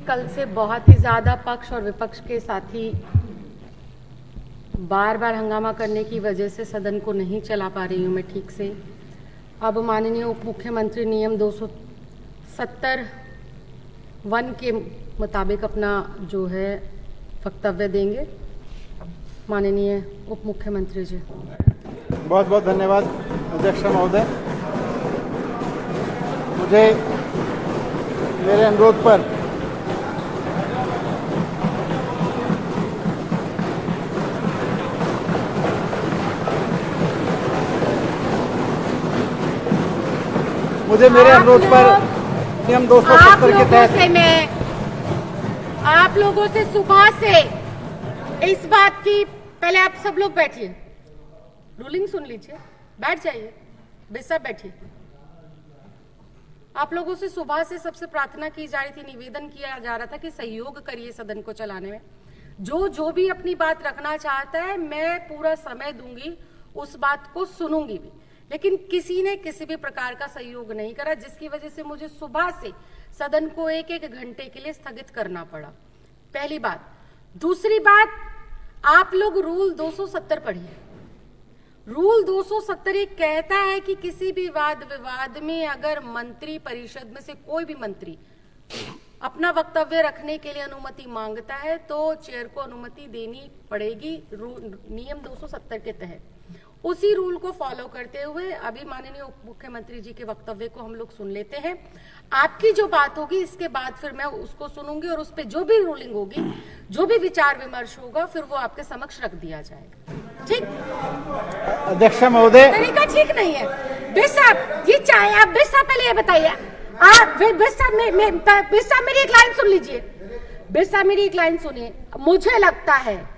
कल से बहुत ही ज्यादा पक्ष और विपक्ष के साथी बार बार हंगामा करने की वजह से सदन को नहीं चला पा रही हूँ मैं ठीक से। अब माननीय उप मुख्यमंत्री नियम 270(1) के मुताबिक अपना जो है वक्तव्य देंगे। माननीय उप मुख्यमंत्री जी। बहुत बहुत धन्यवाद अध्यक्ष महोदय। मुझे मेरे अनुरोध पर नियम 270 के तहत आप लोगों से सुबह से इस बात की, पहले आप सब लोग बैठिए, रूलिंग सुन लीजिए, बैठ जाइए, बेशक बैठिए। आप लोगों से सुबह से सबसे प्रार्थना की जा रही थी, निवेदन किया जा रहा था कि सहयोग करिए सदन को चलाने में। जो भी अपनी बात रखना चाहता है मैं पूरा समय दूंगी, उस बात को सुनूंगी भी, लेकिन किसी ने किसी भी प्रकार का सहयोग नहीं करा, जिसकी वजह से मुझे सुबह से सदन को एक घंटे के लिए स्थगित करना पड़ा। पहली बात। दूसरी बात, आप लोग रूल 270 पढ़िए। रूल 270 ये कहता है कि किसी भी वाद विवाद में अगर मंत्री परिषद में से कोई भी मंत्री अपना वक्तव्य रखने के लिए अनुमति मांगता है तो चेयर को अनुमति देनी पड़ेगी नियम 270 के तहत। उसी रूल को फॉलो करते हुए अभी माननीय उप मुख्यमंत्री जी के वक्तव्य को हम लोग सुन लेते हैं। आपकी जो बात होगी इसके बाद फिर मैं उसको सुनूंगी और उस पर जो भी रूलिंग होगी, जो भी विचार विमर्श होगा, फिर वो आपके समक्ष रख दिया जाएगा। ठीक अध्यक्ष महोदय, तरीका ठीक नहीं है। बेसाब ये चाहे आप बेसाब पहले ये बताइए, आप बेसाब मेरी एक लाइन सुन लीजिए। बेसाब मेरी एक लाइन सुनिए। मुझे लगता है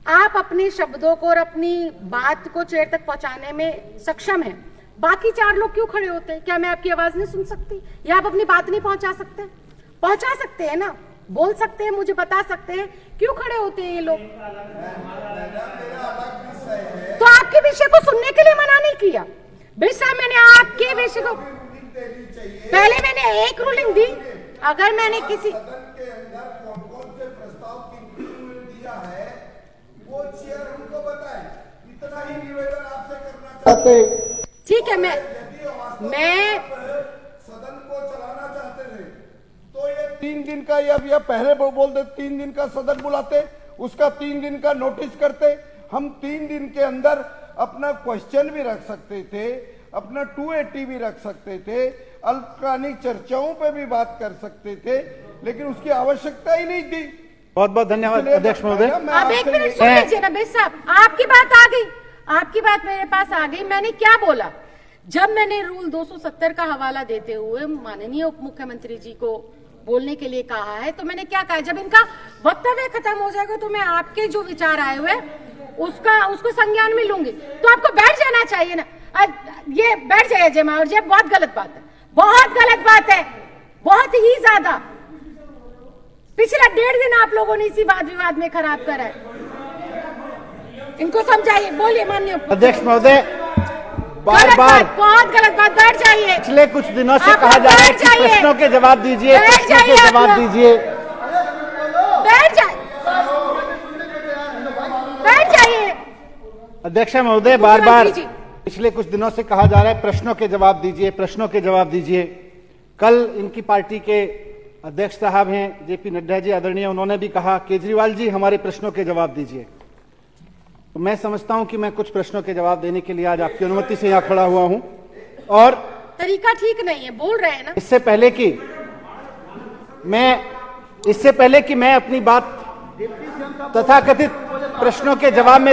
आप अपने शब्दों को और अपनी बात को चेयर तक पहुंचाने में सक्षम हैं। बाकी 4 लोग क्यों खड़े होते हैं? क्या मैं आपकी आवाज नहीं सुन सकती या आप अपनी बात नहीं पहुंचा सकते? पहुंचा सकते हैं ना, बोल सकते हैं, मुझे बता सकते हैं, क्यों खड़े होते हैं ये लोग? तो आपके विषय को सुनने के लिए मना नहीं किया। बेशक मैंने आपके विषय को पहले मैंने एक रूलिंग दी। अगर मैंने किसी ठीक है, मैं सदन को चलाना चाहते थे तो ये 3 दिन का या पहले बोल दे 3 दिन का सदन बुलाते, उसका 3 दिन का नोटिस करते। हम 3 दिन के अंदर अपना क्वेश्चन भी रख सकते थे, अपना 280 भी रख सकते थे, अल्पकालिक चर्चाओं पे भी बात कर सकते थे, लेकिन उसकी आवश्यकता ही नहीं थी। बहुत बहुत धन्यवाद अध्यक्ष महोदय। आप एक मिनट सुन लीजिए ना बेस साहब, आपकी बात आ गई, आपकी बात मेरे पास आ गई। मैंने क्या बोला? जब मैंने रूल 270 का हवाला देते हुए माननीय उप मुख्यमंत्री जी को बोलने के लिए कहा है, तो मैंने क्या कहा, जब इनका वक्तव्य खत्म हो जाएगा तो मैं आपके जो विचार आए हुए उसको संज्ञान में लूंगी। तो आपको बैठ जाना चाहिए ना। ये बैठ जाइए जमा, और ये बहुत गलत बात है, बहुत गलत बात है, बहुत ही ज्यादा। पिछला 1.5 दिन आप लोगों ने इसी वाद विवाद में खराब करा है। इनको समझाइए, बोलिए माननीय अध्यक्ष महोदय। बार बहुत गलत बात, बैठ जाइए। पिछले कुछ दिनों से कहा जा रहा है कि प्रश्नों के जवाब दीजिए, प्रश्नों के जवाब दीजिए। बैठ जाइए अध्यक्ष महोदय, बार पिछले कुछ दिनों से कहा जा रहा है प्रश्नों के जवाब दीजिए, प्रश्नों के जवाब दीजिए। कल इनकी पार्टी के अध्यक्ष साहब हैं जेपी नड्डा जी आदरणीय, उन्होंने भी कहा केजरीवाल जी हमारे प्रश्नों के जवाब दीजिए। तो मैं समझता हूं कि मैं कुछ प्रश्नों के जवाब देने के लिए आज आपकी अनुमति से यहां खड़ा हुआ हूं। और तरीका ठीक नहीं है, बोल रहे हैं ना। इससे पहले कि मैं अपनी बात तथाकथित प्रश्नों के जवाब में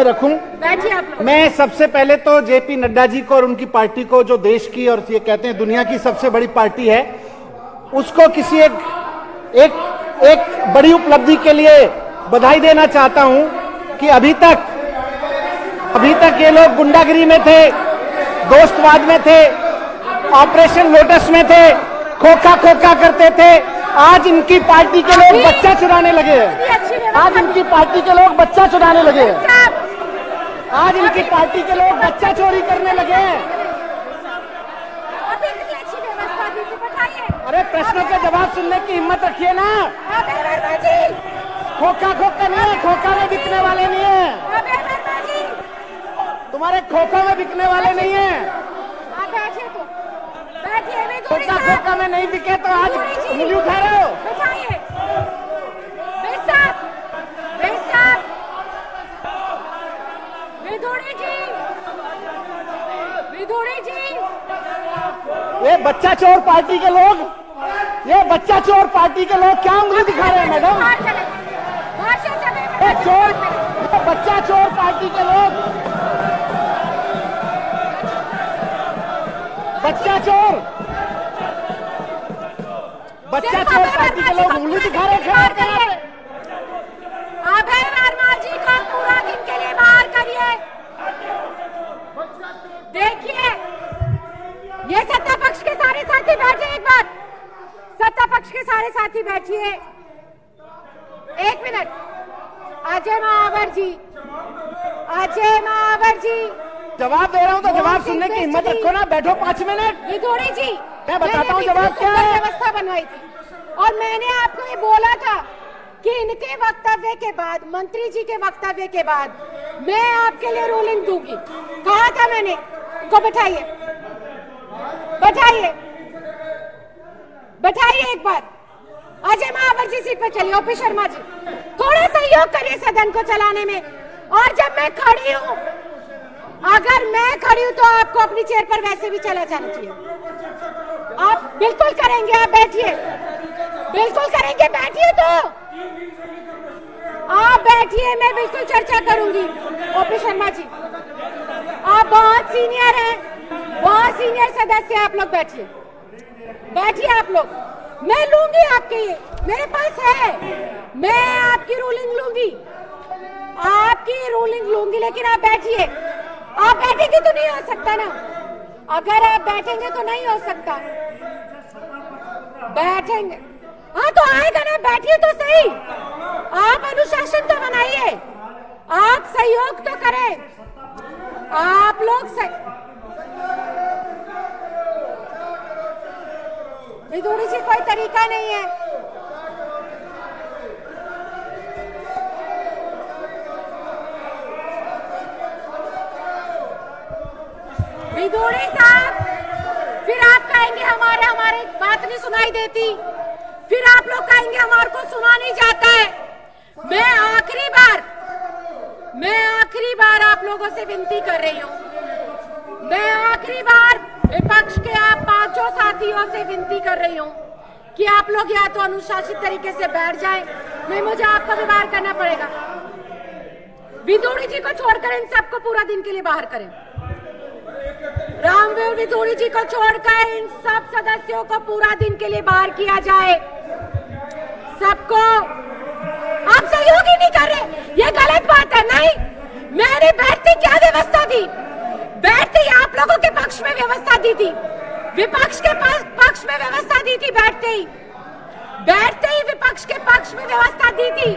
रखूं, मैं सबसे पहले तो जेपी नड्डा जी को और उनकी पार्टी को, जो देश की और ये कहते हैं दुनिया की सबसे बड़ी पार्टी है, उसको किसी एक बड़ी उपलब्धि के लिए बधाई देना चाहता हूं कि अभी तक ये लोग गुंडागिरी में थे, दोस्तवाद में थे, ऑपरेशन लोटस में थे, खोखा करते थे। आज इनकी पार्टी के लोग बच्चा चुराने लगे हैं। आज इनकी पार्टी के लोग बच्चा चुराने लगे हैं। आज इनकी पार्टी के लोग बच्चा चोरी करने लगे हैं। प्रश्नों के जवाब सुनने की हिम्मत रखिए ना। खोखा खोखा नहीं है, खोखा में बिकने वाले नहीं है, तुम्हारे खोखा में बिकने वाले नहीं है। खोखा खोखा में नहीं बिके तो आज उंगली उठा रहे हो। ये बच्चा चोर पार्टी के लोग, ये बच्चा चोर पार्टी के लोग क्या उंगली दिखा रहे हैं मैडम? ये चोर, ये बच्चा चोर पार्टी के लोग, बच्चा चोर पार्टी के लोग उंगली दिखा रहे हैं। अभय वर्मा जी को पूरा दिन के लिए बाहर करिए। देखिए, ये सत्ता पक्ष के सारे साथी बैठे, एक बार सत्ता पक्ष के सारे साथी बैठिए। एक मिनट, अजय महावर जी, अजय महावर जी, जवाब दे रहा हूँ तो जवाब सुनने की हिम्मत रखो ना। बैठो 5 मिनट। विधोड़ी जी, मैं बताता हूँ जवाब क्या है। व्यवस्था बनवाई थी और मैंने आपको ये बोला था कि इनके वक्तव्य के बाद, मंत्री जी के वक्तव्य के बाद मैं आपके लिए रूलिंग दूंगी। कहा था मैंने, को बैठाइए, बैठाइए, बैठाइए एक बार। अजय महावर जी सीट पर चलिए। ओपी शर्मा जी, थोड़ा सहयोग करिए सदन को चलाने में। और जब मैं खड़ी हूँ, अगर मैं खड़ी हूँ तो आपको अपनी चेयर पर वैसे भी चला जाना चाहिए। आप बिल्कुल करेंगे, आप बैठिए, बिल्कुल करेंगे, बैठिए तो आप बैठिए, मैं बिल्कुल चर्चा करूंगी। ओपी शर्मा जी, आप बहुत सीनियर हैं, बहुत सीनियर सदस्य, आप लोग बैठिए, बैठिए आप लोग। मैं लूंगी आपके, मेरे पास है, मैं आपकी रूलिंग लूंगी, आपकी रूलिंग लूंगी, लेकिन आप बैठिए। आप बैठेंगे तो नहीं हो सकता ना, अगर आप बैठेंगे तो नहीं हो सकता। बैठेंगे, हाँ तो आएगा ना, बैठिए तो सही। आप अनुशासन तो बनाइए, आप सहयोग तो करें, आप लोग विधोड़ी जी, कोई तरीका नहीं है। विधोड़ी साहब, फिर आप कहेंगे हमारे बात नहीं सुनाई देती, फिर आप लोग कहेंगे हमारे को सुना नहीं जाता है। मैं आखिरी बार आप लोगों से विनती कर रही हूँ, मैं आखिरी बार विपक्ष के आप 5 साथियों से विनती कर रही हूँ कि आप लोग या तो अनुशासित तरीके से बैठ जाएं, नहीं मुझे आपको भी बाहर करना पड़ेगा। विधोड़ी जी को छोड़कर इन सबको पूरा दिन के लिए बाहर करें। रामवीर विधोड़ी जी को छोड़कर इन सब सदस्यों को पूरा दिन के लिए बाहर किया जाए। सबको, आप सहयोग ही नहीं कर रहे, ये गलत बात है। नहीं, मैंने बैठती क्या व्यवस्था दी, बैठते ही आप लोगों के पक्ष में व्यवस्था दी थी, विपक्ष के पक्ष में व्यवस्था दी थी, बैठते ही विपक्ष के पक्ष में व्यवस्था दी थी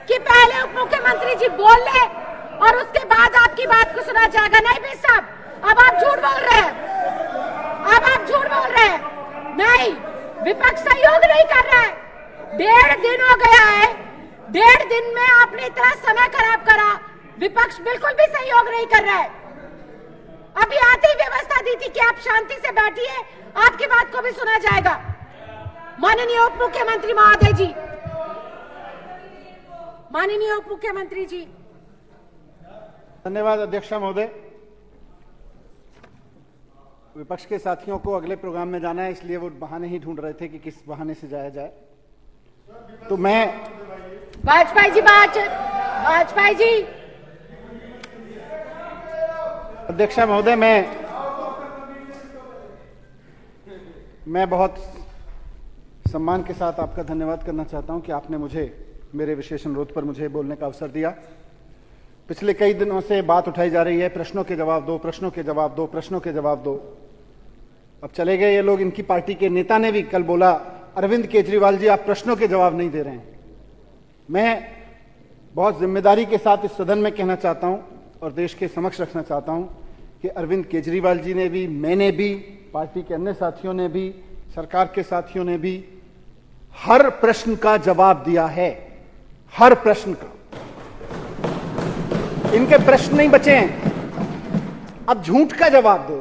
कि पहले उप मुख्यमंत्री जी बोल ले और उसके बाद आपकी बात को सुना जाएगा। नहीं भाई साहब, अब आप झूठ बोल रहे हैं, अब आप झूठ बोल रहे हैं। नहीं, विपक्ष सहयोग नहीं कर रहा है। 1.5 दिन हो गया है, 1.5 दिन में आपने इतना समय खराब करा, विपक्ष बिल्कुल भी सहयोग नहीं कर रहा है। अभी आते ही व्यवस्था दी थी कि आप शांति से बैठिए, आपकी बात को भी सुना जाएगा। माननीय उप मुख्यमंत्री महोदय जी, माननीय उप मुख्यमंत्री जी। धन्यवाद अध्यक्षा महोदय। विपक्ष के साथियों को अगले प्रोग्राम में जाना है, इसलिए वो बहाने ही ढूंढ रहे थे कि किस बहाने से जाया जाए। तो मैं वाजपेयी जी, वाजपेयी जी। अध्यक्षा महोदय, मैं बहुत सम्मान के साथ आपका धन्यवाद करना चाहता हूं कि आपने मुझे मेरे विशेष अनुरोध पर मुझे बोलने का अवसर दिया। पिछले कई दिनों से बात उठाई जा रही है, प्रश्नों के जवाब दो, प्रश्नों के जवाब दो, प्रश्नों के जवाब दो। अब चले गए ये लोग। इनकी पार्टी के नेता ने भी कल बोला, अरविंद केजरीवाल जी आप प्रश्नों के जवाब नहीं दे रहे हैं। मैं बहुत जिम्मेदारी के साथ इस सदन में कहना चाहता हूं और देश के समक्ष रखना चाहता हूं कि अरविंद केजरीवाल जी ने भी, मैंने भी, पार्टी के अन्य साथियों ने भी सरकार के साथियों ने भी हर प्रश्न का जवाब दिया है, हर प्रश्न का। इनके प्रश्न नहीं बचे हैं। अब झूठ का जवाब दो।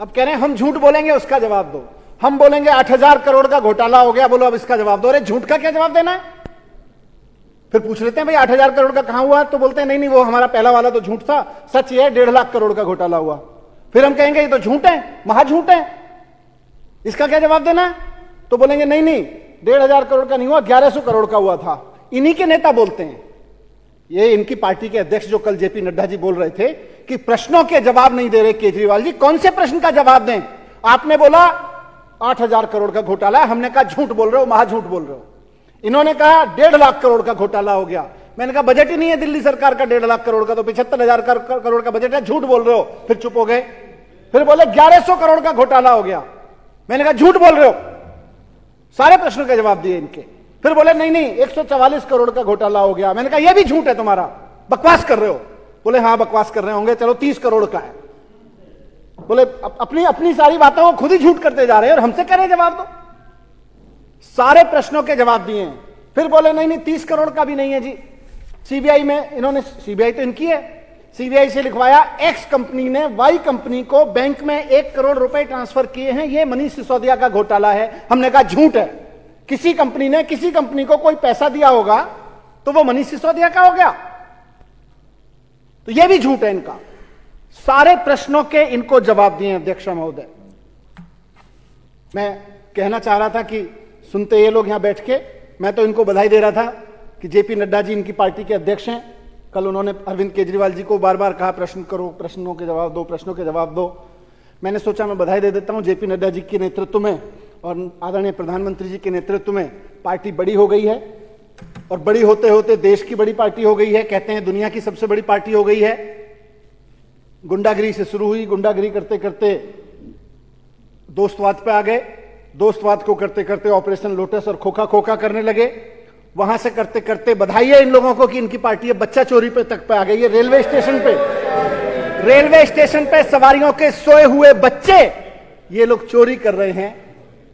अब कह रहे हैं हम झूठ बोलेंगे, उसका जवाब दो। हम बोलेंगे 8,000 करोड़ का घोटाला हो गया, बोलो अब इसका जवाब दो। अरे झूठ का क्या जवाब देना है? फिर पूछ लेते हैं भाई 8,000 करोड़ का कहां हुआ, तो बोलते हैं नहीं नहीं वो हमारा पहला वाला तो झूठ था, सच ये है 1.5 लाख करोड़ का घोटाला हुआ। फिर हम कहेंगे ये तो झूठ है, महाझूठ है, इसका क्या जवाब देना है? तो बोलेंगे नहीं नहीं 1,500 करोड़ का नहीं हुआ, 1,100 करोड़ का हुआ था। इन्हीं के नेता बोलते हैं। ये इनकी पार्टी के अध्यक्ष जो कल जेपी नड्डा जी बोल रहे थे कि प्रश्नों के जवाब नहीं दे रहे केजरीवाल जी, कौन से प्रश्न का जवाब दें? आपने बोला 8,000 करोड़ का घोटाला, हमने कहा झूठ बोल रहे हो, महाझूठ बोल रहे हो। इन्होंने कहा 1.5 लाख करोड़ का घोटाला हो गया। मैंने कहा बजट ही नहीं है दिल्ली सरकार का 1.5 लाख करोड़ का, तो 75,000 करोड़ का बजट है, झूठ बोल रहे हो। फिर चुप हो गए। फिर बोले 1,100 करोड़ का घोटाला हो गया। मैंने कहा झूठ बोल रहे हो। सारे प्रश्नों के जवाब दिए इनके। फिर बोले नहीं नहीं 144 करोड़ का घोटाला हो गया। मैंने कहा यह भी झूठ है तुम्हारा, बकवास कर रहे हो। बोले हाँ बकवास कर रहे होंगे, चलो 30 करोड़ का है। बोले अपनी अपनी सारी बातों को खुद ही झूठ करते जा रहे हैं और हमसे कह रहे जवाब दो। सारे प्रश्नों के जवाब दिए हैं। फिर बोले नहीं नहीं 30 करोड़ का भी नहीं है जी। सीबीआई में इन्होंने, सीबीआई तो इनकी है, सीबीआई से लिखवाया एक्स कंपनी ने वाई कंपनी को बैंक में 1 करोड़ रुपए ट्रांसफर किए हैं, यह मनीष सिसोदिया का घोटाला है। हमने कहा झूठ है। किसी कंपनी ने किसी कंपनी को कोई पैसा दिया होगा तो वो मनीष सिसोदिया का हो गया, तो यह भी झूठ है इनका। सारे प्रश्नों के इनको जवाब दिए अध्यक्ष महोदय। मैं कहना चाह रहा था कि सुनते ये लोग यहां बैठ के, मैं तो इनको बधाई दे रहा था कि जेपी नड्डा जी इनकी पार्टी के अध्यक्ष हैं। कल उन्होंने अरविंद केजरीवाल जी को बार बार कहा प्रश्न करो, प्रश्नों के जवाब दो, प्रश्नों के जवाब दो। मैंने सोचा मैं बधाई दे देता हूं जेपी नड्डा जी के नेतृत्व में और आदरणीय प्रधानमंत्री जी के नेतृत्व में पार्टी बड़ी हो गई है और बड़ी होते होते देश की बड़ी पार्टी हो गई है। कहते हैं दुनिया की सबसे बड़ी पार्टी हो गई है। गुंडागिरी से शुरू हुई, गुंडागिरी करते करते दोस्तवाद पे आ गए, दोस्तवाद को करते करते ऑपरेशन लोटस और खोखा खोखा करने लगे। वहां से करते करते बधाई है इन लोगों को कि इनकी पार्टी अब बच्चा चोरी पे तक पे आ गई है। रेलवे स्टेशन पे सवारियों के सोए हुए बच्चे ये लोग चोरी कर रहे हैं।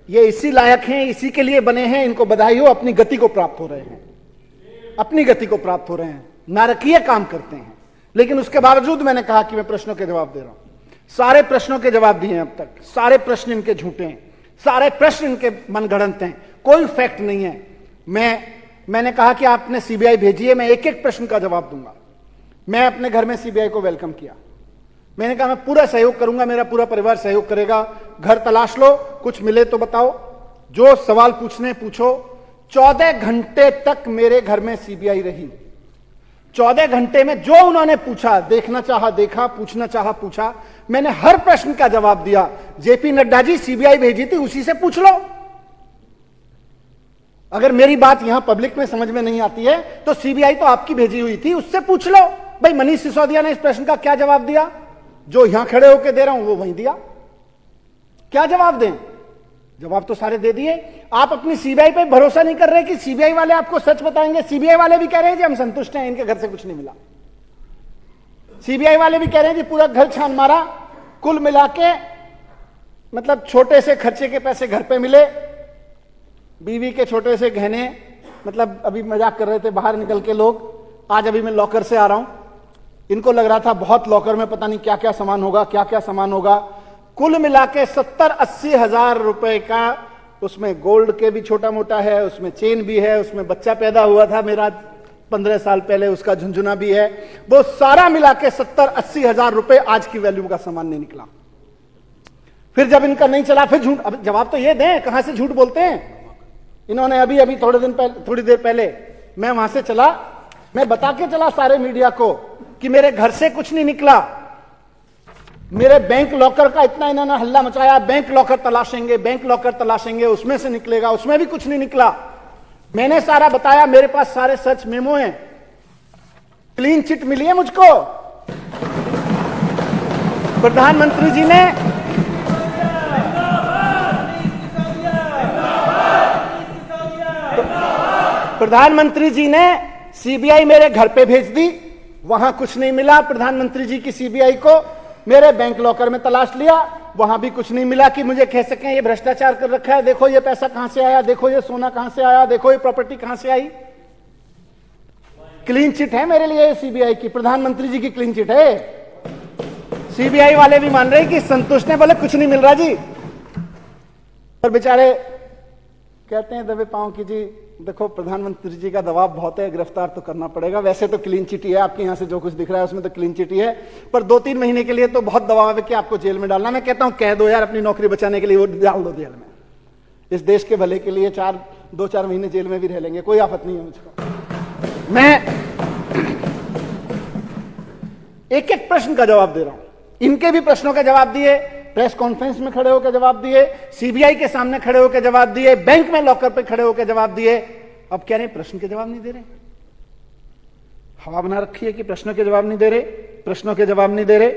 ये इसी लायक हैं, इसी के लिए बने हैं। इनको बधाई हो, अपनी गति को प्राप्त हो रहे हैं, अपनी गति को प्राप्त हो रहे हैं, नारकीय काम करते हैं। लेकिन उसके बावजूद मैंने कहा कि मैं प्रश्नों के जवाब दे रहा हूं। सारे प्रश्नों के जवाब दिए हैं अब तक। सारे प्रश्न इनके झूठे हैं, सारे प्रश्न इनके मनगढ़ंत हैं, कोई फैक्ट नहीं है। मैंने कहा कि आपने सीबीआई भेजी है, मैं एक एक प्रश्न का जवाब दूंगा। मैं अपने घर में सीबीआई को वेलकम किया। मैंने कहा मैं पूरा सहयोग करूंगा, मेरा पूरा परिवार सहयोग करेगा। घर तलाश लो, कुछ मिले तो बताओ, जो सवाल पूछने पूछो। 14 घंटे तक मेरे घर में सीबीआई रही। 14 घंटे में जो उन्होंने पूछा, देखना चाहा देखा, पूछना चाहा पूछा। मैंने हर प्रश्न का जवाब दिया। जेपी नड्डा जी सीबीआई भेजी थी, उसी से पूछ लो। अगर मेरी बात यहां पब्लिक में समझ में नहीं आती है तो सीबीआई तो आपकी भेजी हुई थी, उससे पूछ लो। भाई मनीष सिसोदिया ने इस प्रश्न का क्या जवाब दिया? जो यहां खड़े होकर दे रहा हूं वो वहीं दिया। क्या जवाब दें? जवाब तो सारे दे दिए। आप अपनी सीबीआई पे भरोसा नहीं कर रहे कि सीबीआई वाले आपको सच बताएंगे। सीबीआई वाले भी कह रहे हैं जी हम संतुष्ट हैं, इनके घर से कुछ नहीं मिला। सीबीआई वाले भी कह रहे हैं जी पूरा घर छान मारा, कुल मिला के मतलब छोटे से खर्चे के पैसे घर पे मिले, बीवी के छोटे से गहने, मतलब अभी मजाक कर रहे थे बाहर निकल के लोग। आज अभी मैं लॉकर से आ रहा हूं, इनको लग रहा था बहुत लॉकर में पता नहीं क्या क्या सामान होगा, क्या क्या सामान होगा। कुल मिला के 70-80 हजार रुपए का, उसमें गोल्ड के भी छोटा मोटा है, उसमें चेन भी है, उसमें बच्चा पैदा हुआ था मेरा 15 साल पहले, उसका झुंझुना भी है। वो सारा मिला के 70-80 हजार रुपए आज की वैल्यू का सामान नहीं निकला। फिर जब इनका नहीं चला, फिर झूठ। अब जवाब तो ये दें, कहां से झूठ बोलते हैं? इन्होंने अभी थोड़ी देर पहले मैं वहां से चला, मैं बता के चला सारे मीडिया को कि मेरे घर से कुछ नहीं निकला। मेरे बैंक लॉकर का इतना इन्होंने हल्ला मचाया, बैंक लॉकर तलाशेंगे, बैंक लॉकर तलाशेंगे, उसमें से निकलेगा, उसमें भी कुछ नहीं निकला। मैंने सारा बताया, मेरे पास सारे सर्च मेमो हैं, क्लीन चिट मिली है मुझको। प्रधानमंत्री जी ने सीबीआई मेरे घर पे भेज दी, वहां कुछ नहीं मिला। प्रधानमंत्री जी की सीबीआई को मेरे बैंक लॉकर में तलाश लिया, वहां भी कुछ नहीं मिला कि मुझे कह सकें ये भ्रष्टाचार कर रखा है, देखो ये पैसा कहां से आया, देखो ये सोना कहां से आया, देखो ये प्रॉपर्टी कहां से आई। क्लीन चिट है मेरे लिए सीबीआई की, प्रधानमंत्री जी की क्लीन चिट है। सीबीआई वाले भी मान रहे कि संतुष्ट है, बोले कुछ नहीं मिल रहा जी, और बेचारे कहते हैं दबे पांव की जी देखो प्रधानमंत्री जी का दबाव बहुत है, गिरफ्तार तो करना पड़ेगा। वैसे तो क्लीन चिट ही है, आपके यहां से जो कुछ दिख रहा है उसमें तो क्लीन चिट ही है, पर 2-3 महीने के लिए तो बहुत दबाव है कि आपको जेल में डालना। मैं कहता हूं कह दो यार, अपनी नौकरी बचाने के लिए वो डाल दो जेल में, इस देश के भले के लिए 2-4 महीने जेल में भी रह लेंगे, कोई आफत नहीं है मुझको। मैं एक एक प्रश्न का जवाब दे रहा हूं, इनके भी प्रश्नों का जवाब दिए, प्रेस कॉन्फ्रेंस में खड़े होकर जवाब दिए, सीबीआई के सामने खड़े होकर जवाब दिए, बैंक में लॉकर पे खड़े होकर जवाब दिए। अब कह रहे प्रश्न के जवाब नहीं दे रहे, हवा बना रखी है कि प्रश्नों के जवाब नहीं दे रहे, प्रश्नों के जवाब नहीं दे रहे।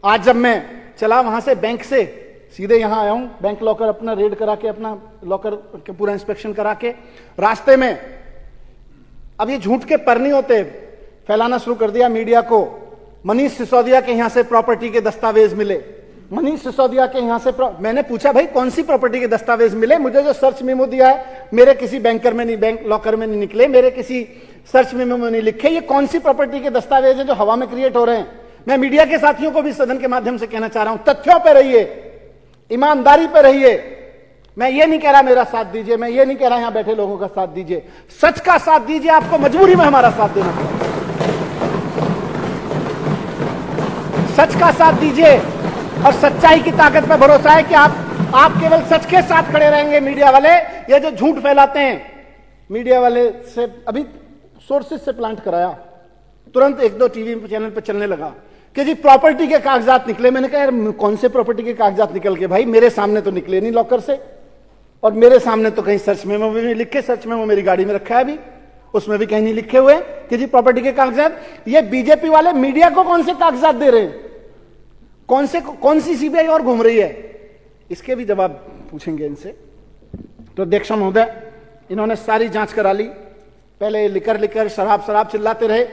आज जब मैं चला वहां से बैंक से सीधे यहां आया हूं, बैंक लॉकर अपना रेड करा के, अपना लॉकर के पूरा इंस्पेक्शन करा के, रास्ते में अब ये झूठ के पर नहीं होते, फैलाना शुरू कर दिया मीडिया को। मनीष सिसोदिया के यहां से प्रॉपर्टी के दस्तावेज मिले, मनीष सिसोदिया के यहां से मैंने पूछा भाई कौन सी प्रॉपर्टी के दस्तावेज मिले, मुझे जो सर्च मेमो दिया है मेरे किसी बैंकर में नहीं, बैंक लॉकर में नहीं निकले, मेरे किसी सर्च मेमो में नहीं लिखे, ये कौन सी प्रॉपर्टी के दस्तावेज हैं जो हवा में क्रिएट हो रहे हैं। मैं मीडिया के साथियों को भी सदन के माध्यम से कहना चाह रहा हूं, तथ्यों पर रहिए, ईमानदारी पर रहिए। मैं ये नहीं कह रहा मेरा साथ दीजिए, मैं ये नहीं कह रहा यहां बैठे लोगों का साथ दीजिए, सच का साथ दीजिए, आपको मजबूरी में हमारा साथ देना पड़ेगा, सच का साथ दीजिए। और सच्चाई की ताकत पर भरोसा है कि आप केवल सच के साथ खड़े रहेंगे। मीडिया वाले ये जो झूठ फैलाते हैं, मीडिया वाले से अभी सोर्सेस से प्लांट कराया, तुरंत 1-2 टीवी चैनल पर चलने लगा कि जी प्रॉपर्टी के कागजात निकले। मैंने कहा यार कौन से प्रॉपर्टी के कागजात निकल के, भाई मेरे सामने तो निकले नहीं लॉकर से, और मेरे सामने तो कहीं सर्च मेमो में नहीं लिखे, सर्च मेमो मेरी गाड़ी में रखा है अभी, उसमें भी कहीं नहीं लिखे हुए कि जी प्रॉपर्टी के कागजात। ये बीजेपी वाले मीडिया को कौन से कागजात दे रहे हैं, कौन सी सीबीआई और घूम रही है, इसके भी जवाब पूछेंगे इनसे। तो अध्यक्ष महोदय, इन्होंने सारी जांच करा ली, पहले लिकर शराब चिल्लाते रहे,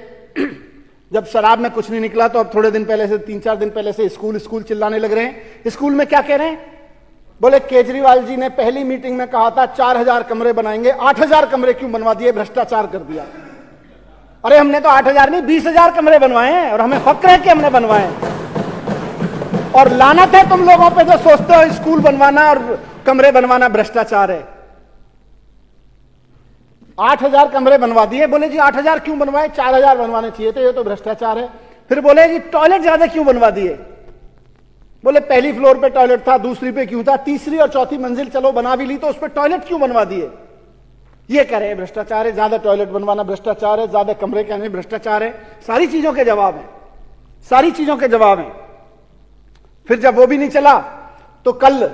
जब शराब में कुछ नहीं निकला तो अब थोड़े दिन पहले से 3-4 दिन पहले से स्कूल चिल्लाने लग रहे हैं। स्कूल में क्या कह रहे हैं, बोले केजरीवाल जी ने पहली मीटिंग में कहा था 4000 कमरे बनाएंगे, 8000 कमरे क्यों बनवा दिए, भ्रष्टाचार कर दिया। अरे हमने तो 8000 नहीं 20,000 कमरे बनवाए हैं, और हमें फक्र है कि हमने बनवाए हैं। और लानत है तुम लोगों पे जो सोचते हो स्कूल बनवाना और कमरे बनवाना भ्रष्टाचार है। 8000 कमरे बनवा दिए, बोले जी 8000 क्यों बनवाए, 4000 बनवाने चाहिए थे, ये तो भ्रष्टाचार है। फिर बोले जी टॉयलेट ज्यादा क्यों बनवा दिए, बोले पहली फ्लोर पे टॉयलेट था, दूसरी पे क्यों था, तीसरी और चौथी मंजिल चलो बना भी ली तो उस पर टॉयलेट क्यों बनवा दिए। ये कह रहे हैं भ्रष्टाचार है, ज्यादा टॉयलेट बनवाना भ्रष्टाचार है, ज्यादा कमरे कहने भ्रष्टाचार है। सारी चीजों के जवाब है, सारी चीजों के जवाब है। फिर जब वो भी नहीं चला तो कल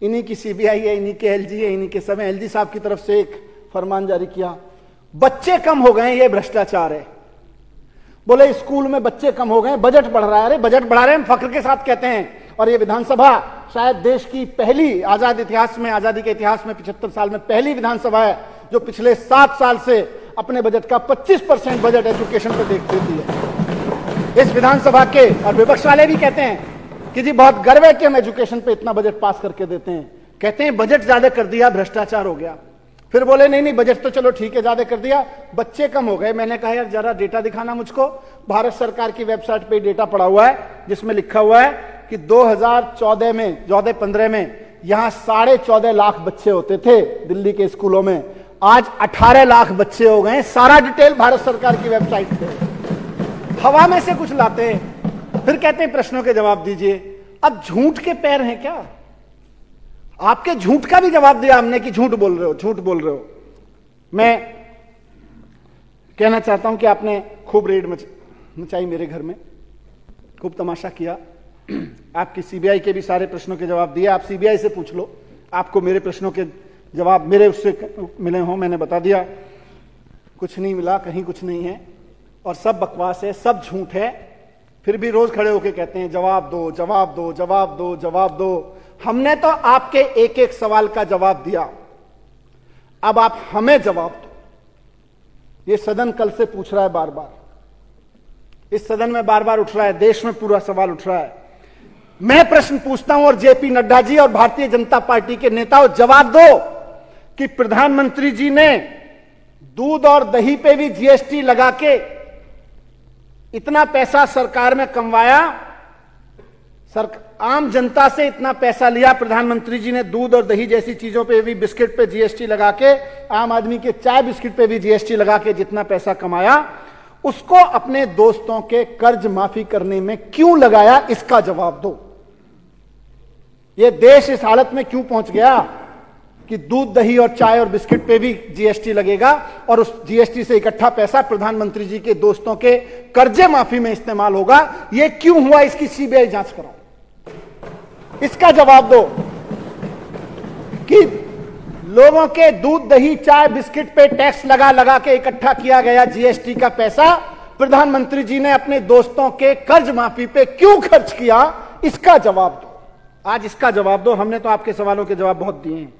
इन्हीं की सीबीआई है, इन्हीं के एलजी है, इन्हीं के समय एलजी साहब की तरफ से एक फरमान जारी किया, बच्चे कम हो गए ये भ्रष्टाचार है। बोले स्कूल में बच्चे कम हो गए, बजट बढ़ रहा है। अरे बजट बढ़ा रहे हैं, हम फख्र के साथ कहते हैं। और ये विधानसभा शायद देश की पहली आजादी के इतिहास में 75 साल में पहली विधानसभा है जो पिछले 7 साल से अपने बजट का 25% बजट एजुकेशन पे देती है। इस विधानसभा के और विपक्ष वाले भी कहते हैं कि जी बहुत गर्व है कि हम एजुकेशन पे इतना बजट पास करके देते हैं। कहते हैं बजट ज्यादा कर दिया, भ्रष्टाचार हो गया। फिर बोले नहीं बजट तो चलो ठीक है ज्यादा कर दिया, बच्चे कम हो गए। मैंने कहा यार जरा डेटा दिखाना मुझको। भारत सरकार की वेबसाइट पे डेटा पड़ा हुआ है जिसमें लिखा हुआ है कि 2014-15 में यहां 14.5 लाख बच्चे होते थे दिल्ली के स्कूलों में, आज 18 लाख बच्चे हो गए। सारा डिटेल भारत सरकार की वेबसाइट पे। हवा में से कुछ लाते हैं, फिर कहते हैं प्रश्नों के जवाब दीजिए। अब झूठ के पैर हैं क्या? आपके झूठ का भी जवाब दिया हमने कि झूठ बोल रहे हो, झूठ बोल रहे हो। मैं कहना चाहता हूं कि आपने खूब रेड मचाई मेरे घर में, खूब तमाशा किया। आपकी सीबीआई के भी सारे प्रश्नों के जवाब दिए। आप सीबीआई से पूछ लो, आपको मेरे प्रश्नों के जवाब मेरे उससे मिले हों। मैंने बता दिया कुछ नहीं मिला, कहीं कुछ नहीं है और सब बकवास है, सब झूठ है। फिर भी रोज खड़े होकर कहते हैं जवाब दो, जवाब दो, जवाब दो, जवाब दो। हमने तो आपके एक एक सवाल का जवाब दिया, अब आप हमें जवाब दो। ये सदन कल से पूछ रहा है बार बार, इस सदन में बार बार उठ रहा है, देश में पूरा सवाल उठ रहा है। मैं प्रश्न पूछता हूं और जेपी नड्डा जी और भारतीय जनता पार्टी के नेताओं जवाब दो कि प्रधानमंत्री जी ने दूध और दही पे भी जीएसटी लगा के इतना पैसा सरकार में कमवाया, आम जनता से इतना पैसा लिया प्रधानमंत्री जी ने, दूध और दही जैसी चीजों पे भी, बिस्किट पे जीएसटी लगा के, आम आदमी के चाय बिस्किट पे भी जीएसटी लगा के जितना पैसा कमाया, उसको अपने दोस्तों के कर्ज माफी करने में क्यों लगाया, इसका जवाब दो। यह देश इस हालत में क्यों पहुंच गया कि दूध दही और चाय और बिस्किट पे भी जीएसटी लगेगा और उस जीएसटी से इकट्ठा पैसा प्रधानमंत्री जी के दोस्तों के कर्जे माफी में इस्तेमाल होगा। यह क्यों हुआ, इसकी सीबीआई जांच कराओ, इसका जवाब दो कि लोगों के दूध दही चाय बिस्किट पे टैक्स लगा लगा के इकट्ठा किया गया जीएसटी का पैसा प्रधानमंत्री जी ने अपने दोस्तों के कर्ज माफी पे क्यों खर्च किया, इसका जवाब दो। आज इसका जवाब दो। हमने तो आपके सवालों के जवाब बहुत दिए हैं।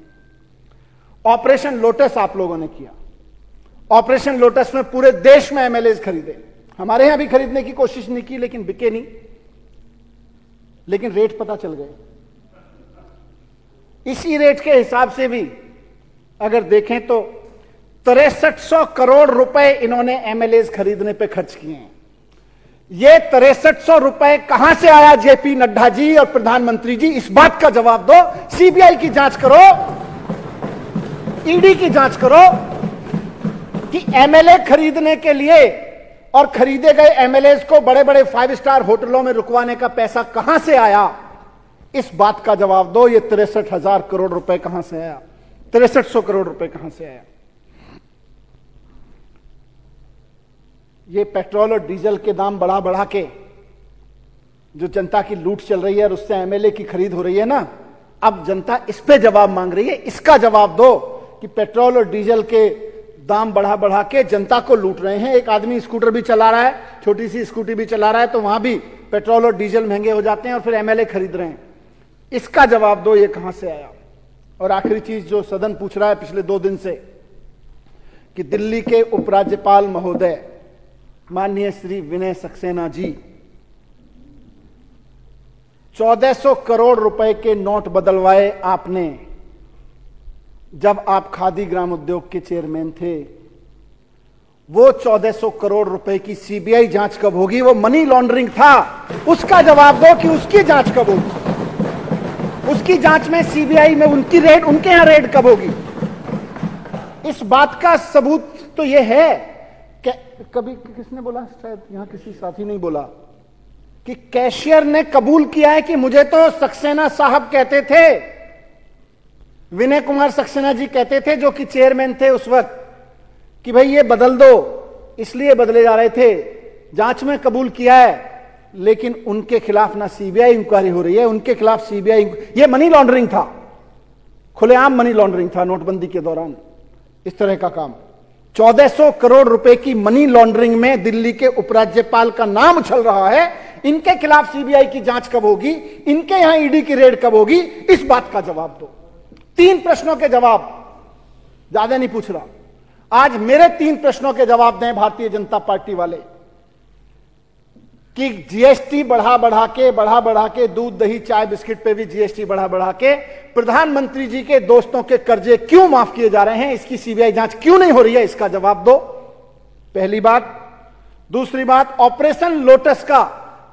ऑपरेशन लोटस आप लोगों ने किया। ऑपरेशन लोटस में पूरे देश में एमएलएज खरीदे, हमारे यहां भी खरीदने की कोशिश नहीं की लेकिन बिके नहीं, लेकिन रेट पता चल गए। इसी रेट के हिसाब से भी अगर देखें तो 6300 करोड़ रुपए इन्होंने एमएलएज खरीदने पे खर्च किए हैं। ये 6300 रुपए कहां से आया जेपी नड्डा जी और प्रधानमंत्री जी, इस बात का जवाब दो। सीबीआई की जांच करो, ईडी की जांच करो कि एमएलए खरीदने के लिए और खरीदे गए एमएलएज को बड़े बड़े 5 स्टार होटलों में रुकवाने का पैसा कहां से आया, इस बात का जवाब दो। ये 63,000 करोड़ रुपए कहां से आया, 6300 करोड़ रुपए कहां से आया। ये पेट्रोल और डीजल के दाम बढ़ा बढ़ा के जो जनता की लूट चल रही है और उससे एमएलए की खरीद हो रही है ना, अब जनता इस पे जवाब मांग रही है। इसका जवाब दो कि पेट्रोल और डीजल के दाम बढ़ा बढ़ा के जनता को लूट रहे हैं। एक आदमी स्कूटर भी चला रहा है, छोटी सी स्कूटी भी चला रहा है, तो वहां भी पेट्रोल और डीजल महंगे हो जाते हैं और फिर एमएलए खरीद रहे हैं। इसका जवाब दो, ये कहां से आया। और आखिरी चीज जो सदन पूछ रहा है पिछले 2 दिन से कि दिल्ली के उपराज्यपाल महोदय माननीय श्री विनय सक्सेना जी 1400 करोड़ रुपए के नोट बदलवाए आपने जब आप खादी ग्राम उद्योग के चेयरमैन थे। वो 1400 करोड़ रुपए की सीबीआई जांच कब होगी, वो मनी लॉन्ड्रिंग था, उसका जवाब दो कि उसकी जांच कब होगी, उसकी जांच में सीबीआई में उनकी रेड, उनके यहां रेड कब होगी। इस बात का सबूत तो यह है कि कभी किसने बोला, शायद यहां किसी साथी ने बोला कि कैशियर ने कबूल किया है कि मुझे तो सक्सेना साहब कहते थे, विनय कुमार सक्सेना जी कहते थे जो कि चेयरमैन थे उस वक्त, कि भाई ये बदल दो, इसलिए बदले जा रहे थे। जांच में कबूल किया है, लेकिन उनके खिलाफ ना सीबीआई इंक्वायरी हो रही है, उनके खिलाफ सीबीआई, ये मनी लॉन्ड्रिंग था, खुलेआम मनी लॉन्ड्रिंग था नोटबंदी के दौरान। इस तरह का काम 1400 करोड़ रुपए की मनी लॉन्ड्रिंग में दिल्ली के उपराज्यपाल का नाम उछल रहा है। इनके खिलाफ सीबीआई की जांच कब होगी, इनके यहां ईडी की रेड कब होगी, इस बात का जवाब दो। 3 प्रश्नों के जवाब, ज्यादा नहीं पूछ रहा, आज मेरे 3 प्रश्नों के जवाब दें भारतीय जनता पार्टी वाले कि जीएसटी बढ़ा बढ़ा के दूध दही चाय बिस्किट पे भी जीएसटी बढ़ा बढ़ा के प्रधानमंत्री जी के दोस्तों के कर्जे क्यों माफ किए जा रहे हैं, इसकी सीबीआई जांच क्यों नहीं हो रही है, इसका जवाब दो, पहली बात। दूसरी बात, ऑपरेशन लोटस का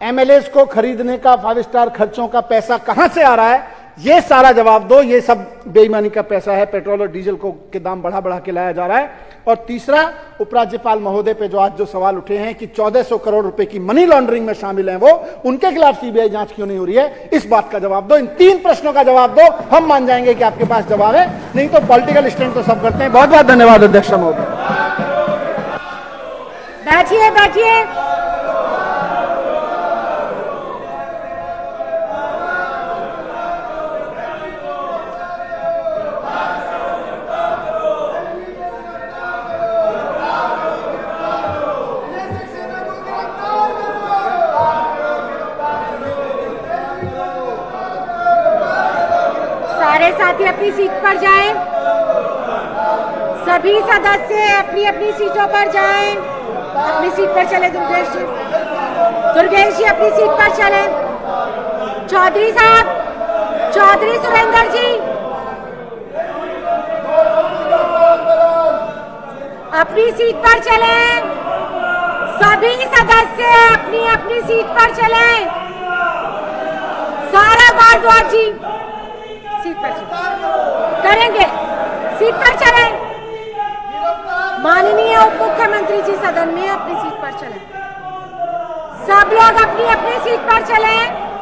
एमएलएज को खरीदने का 5 स्टार खर्चों का पैसा कहां से आ रहा है, यह सारा जवाब दो। यह सब बेईमानी का पैसा है, पेट्रोल और डीजल को के दाम बढ़ा बढ़ा के लाया जा रहा है। और तीसरा, उपराज्यपाल महोदय पे जो आज जो सवाल उठे हैं कि 1400 करोड़ रुपए की मनी लॉन्ड्रिंग में शामिल हैं वो, उनके खिलाफ सीबीआई जांच क्यों नहीं हो रही है, इस बात का जवाब दो। इन 3 प्रश्नों का जवाब दो, हम मान जाएंगे कि आपके पास जवाब है, नहीं तो पॉलिटिकल स्टैंड तो सब करते हैं। बहुत बहुत धन्यवाद अध्यक्ष महोदय। बैठिए बैठिए। सारे साथी अपनी सीट पर जाएं। सभी सदस्य अपनी अपनी सीटों पर जाएं। अपनी सीट पर चले दुर्गेश जी, दुर्गेश जी अपनी सीट पर चलें। चौधरी साहब, चौधरी सुरेंद्र जी, अपनी सीट पर चलें। सभी सदस्य अपनी अपनी सीट पर चलें। सारा भारद्वाज जी सीट पर चलें। करेंगे, सीट पर चलें। माननीय उप मुख्यमंत्री जी सदन में अपनी सीट पर चलें। सब लोग अपनी अपनी सीट पर चलें।